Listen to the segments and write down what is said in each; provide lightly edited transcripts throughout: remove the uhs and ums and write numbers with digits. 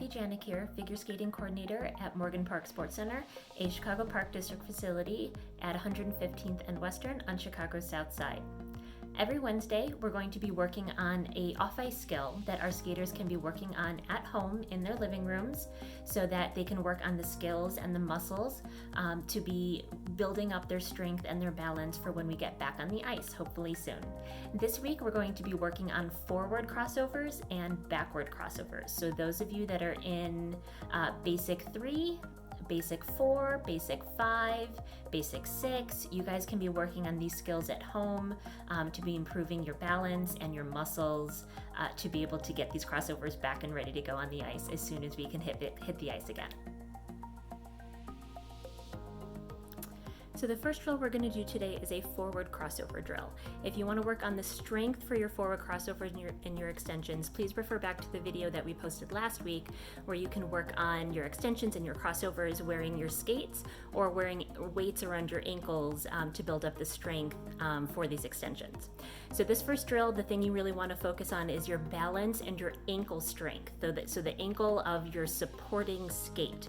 Janik here, figure skating coordinator at Morgan Park Sports Center, a Chicago Park District facility at 115th and Western on Chicago's South Side. Every Wednesday, we're going to be working on a off-ice skill that our skaters can be working on at home in their living rooms so that they can work on the skills and the muscles to be building up their strength and their balance for when we get back on the ice, hopefully soon. This week, we're going to be working on forward crossovers and backward crossovers. So those of you that are in Basic 3, Basic 4, Basic 5, Basic 6. You guys can be working on these skills at home to be improving your balance and your muscles to be able to get these crossovers back and ready to go on the ice as soon as we can hit the ice again. So the first drill we're going to do today is a forward crossover drill. If you want to work on the strength for your forward crossovers and your extensions, please refer back to the video that we posted last week where you can work on your extensions and your crossovers wearing your skates or wearing weights around your ankles to build up the strength for these extensions. So this first drill, the thing you really want to focus on is your balance and your ankle strength, so the ankle of your supporting skate.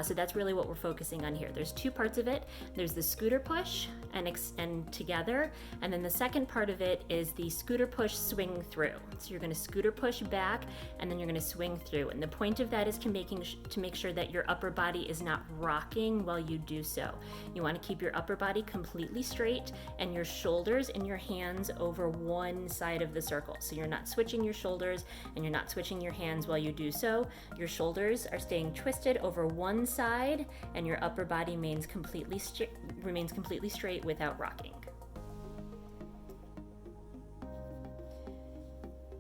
So that's really what we're focusing on here. There's two parts of it. There's the scooter push and together, and then the second part of it is the scooter push swing through. So you're going to scooter push back and then you're going to swing through, and the point of that is to make sure that your upper body is not rocking while you do so. You want to keep your upper body completely straight and your shoulders and your hands over one side of the circle. So you're not switching your shoulders and you're not switching your hands while you do so. Your shoulders are staying twisted over one side and your upper body remains completely straight without rocking.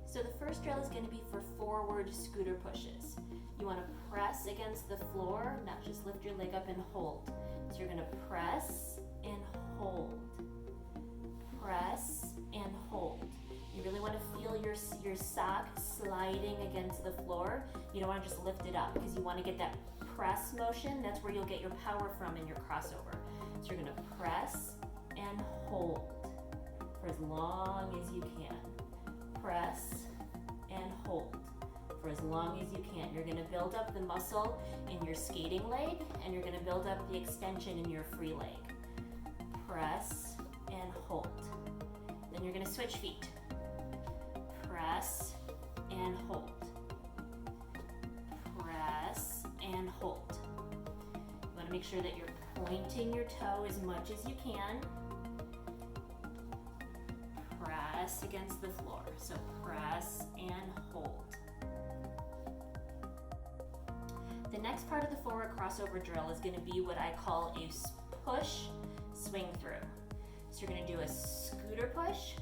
So the first drill is going to be for forward scooter pushes. You want to press against the floor, not just lift your leg up and hold. So you're going to press and hold. Press and hold. You really want to feel your sock sliding against the floor. You don't want to just lift it up because you want to get that press motion. That's where you'll get your power from in your crossover. So you're going to press and hold for as long as you can. Press and hold for as long as you can. You're going to build up the muscle in your skating leg and you're going to build up the extension in your free leg. Press and hold. Then you're going to switch feet. Press and hold. Press and hold. You want to make sure that you're pointing your toe as much as you can. Press against the floor. So press and hold. The next part of the forward crossover drill is going to be what I call a push swing through. So you're going to do a scooter push,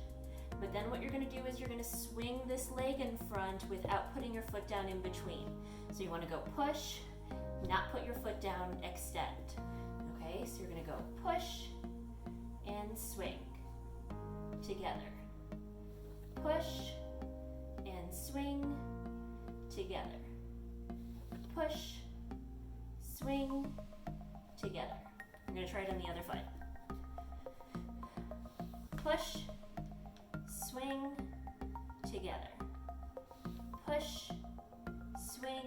but then what you're going to do is you're going to swing this leg in front without putting your foot down in between. So you want to go push, not put your foot down, extend. Okay, so you're going to go push and swing together. Push and swing together. Push, swing together. I'm going to try it on the other foot. Push, swing together. Push, swing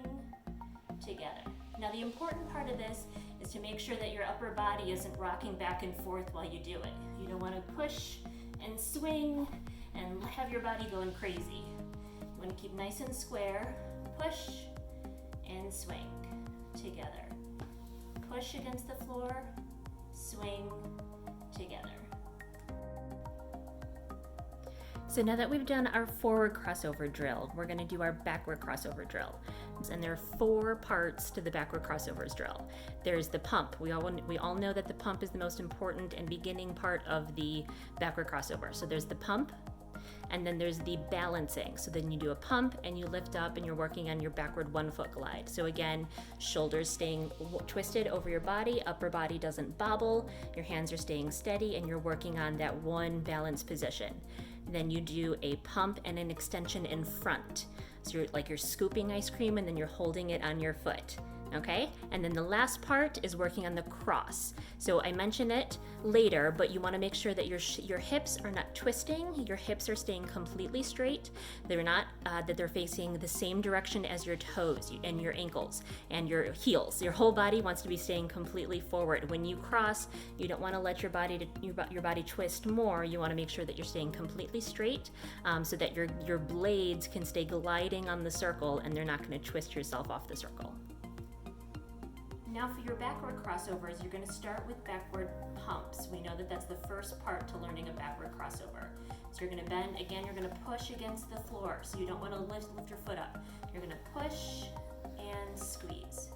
together. Now the important part of this is to make sure that your upper body isn't rocking back and forth while you do it. You don't want to push and swing and have your body going crazy. You want to keep nice and square. Push and swing together. Push against the floor, swing together. So now that we've done our forward crossover drill, we're going to do our backward crossover drill. And there are 4 parts to the backward crossovers drill. There's the pump. We all know that the pump is the most important and beginning part of the backward crossover. So there's the pump, and then there's the balancing. So then you do a pump and you lift up and you're working on your backward 1-foot glide. So again, shoulders staying twisted over your body, upper body doesn't bobble, your hands are staying steady, and you're working on that one balance position. Then you do a pump and an extension in front. So you're scooping ice cream and then you're holding it on your foot. Okay, and then the last part is working on the cross. So I mention it later, but you want to make sure that your hips are not twisting. Your hips are staying completely straight. They're not that they're facing the same direction as your toes and your ankles and your heels. Your whole body wants to be staying completely forward. When you cross, you don't want to let your body twist more. You want to make sure that you're staying completely straight, so that your blades can stay gliding on the circle and they're not going to twist yourself off the circle. Now for your backward crossovers, you're going to start with backward pumps. We know that that's the first part to learning a backward crossover. So you're going to bend, again, you're going to push against the floor. So you don't want to lift your foot up. You're going to push and squeeze.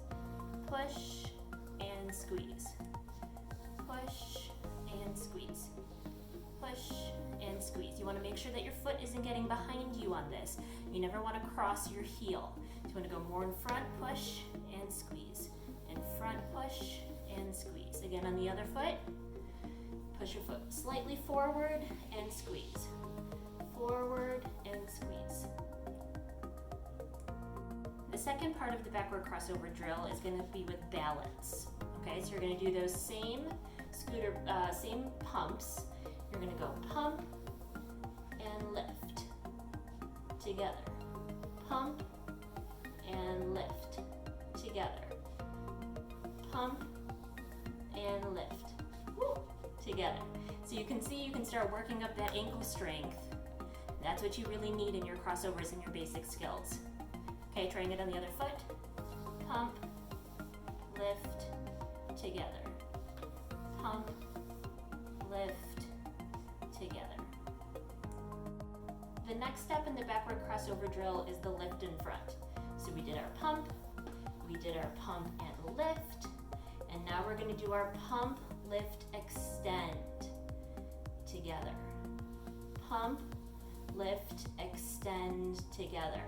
Push and squeeze. Push and squeeze. Push and squeeze. You want to make sure that your foot isn't getting behind you on this. You never want to cross your heel. So you want to go more in front, push and squeeze. In front, push and squeeze. Again, on the other foot, push your foot slightly forward and squeeze. Forward and squeeze. The second part of the backward crossover drill is going to be with balance. Okay, so you're going to do those same same pumps. You're going to go pump and lift together. Pump and lift together. Pump and lift. Woo, together. So you can see you can start working up that ankle strength. That's what you really need in your crossovers and your basic skills. Okay, trying it on the other foot. Pump, lift, together. Pump, lift, together. The next step in the backward crossover drill is the lift in front. So we did our pump, we did our pump and lift, and now we're going to do our pump, lift, extend together. Pump, lift, extend together.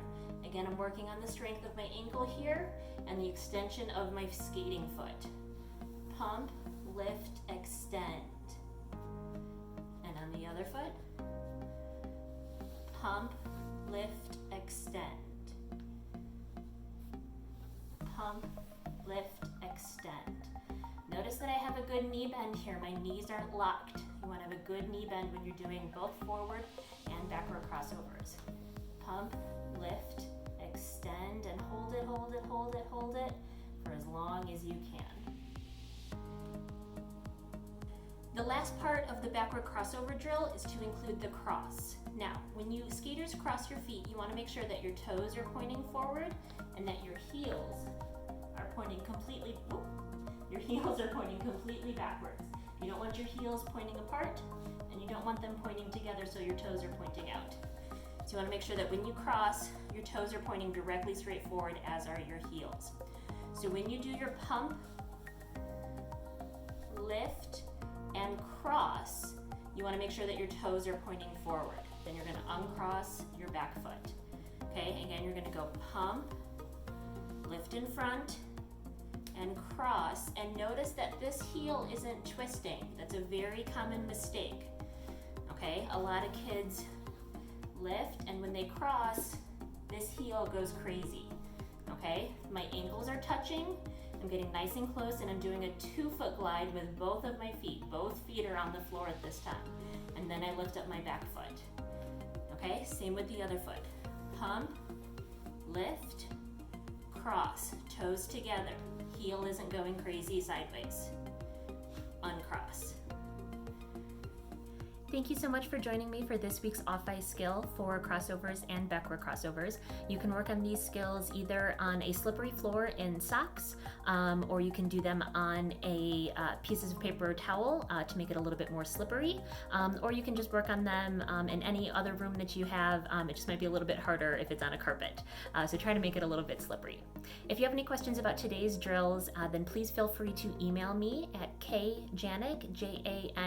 Again, I'm working on the strength of my ankle here and the extension of my skating foot. Pump, lift, extend. And on the other foot, pump, lift, extend. Pump, lift, extend. Notice that I have a good knee bend here. My knees aren't locked. You want to have a good knee bend when you're doing both forward and backward crossovers. Pump, lift, extend, and hold it, hold it, hold it, hold it for as long as you can. The last part of the backward crossover drill is to include the cross. Now, when you skaters cross your feet, you want to make sure that your toes are pointing forward and that your heels are pointing completely, backwards. You don't want your heels pointing apart, and you don't want them pointing together so your toes are pointing out. So you want to make sure that when you cross, your toes are pointing directly straight forward, as are your heels. So when you do your pump, lift, and cross, you want to make sure that your toes are pointing forward. Then you're going to uncross your back foot. Okay, again, you're going to go pump, lift in front, and cross. And notice that this heel isn't twisting. That's a very common mistake. Okay, a lot of kids lift, and when they cross, this heel goes crazy. Okay, my ankles are touching. I'm getting nice and close, and I'm doing a 2-foot glide with both of my feet. Both feet are on the floor at this time. And then I lift up my back foot. Okay, same with the other foot. Pump, lift, cross, toes together. Heel isn't going crazy sideways. Uncross. Thank you so much for joining me for this week's off-ice skill for crossovers and backward crossovers. You can work on these skills either on a slippery floor in socks, or you can do them on a pieces of paper or towel to make it a little bit more slippery, or you can just work on them in any other room that you have. It just might be a little bit harder if it's on a carpet. So try to make it a little bit slippery. If you have any questions about today's drills, then please feel free to email me at Janik, Janik,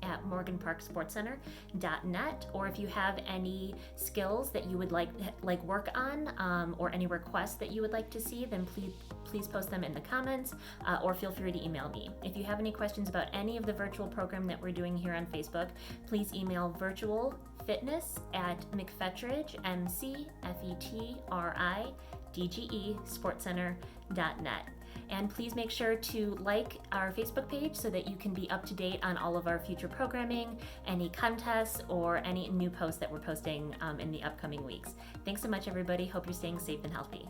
at morganparksportscenter.net, or if you have any skills that you would like work on, or any requests that you would like to see, then please post them in the comments, or feel free to email me. If you have any questions about any of the virtual program that we're doing here on Facebook, please email virtualfitness@mcfetridge, McFetridge, dgesportscenter.net. And please make sure to like our Facebook page so that you can be up to date on all of our future programming, any contests, or any new posts that we're posting in the upcoming weeks. Thanks so much, everybody. Hope you're staying safe and healthy.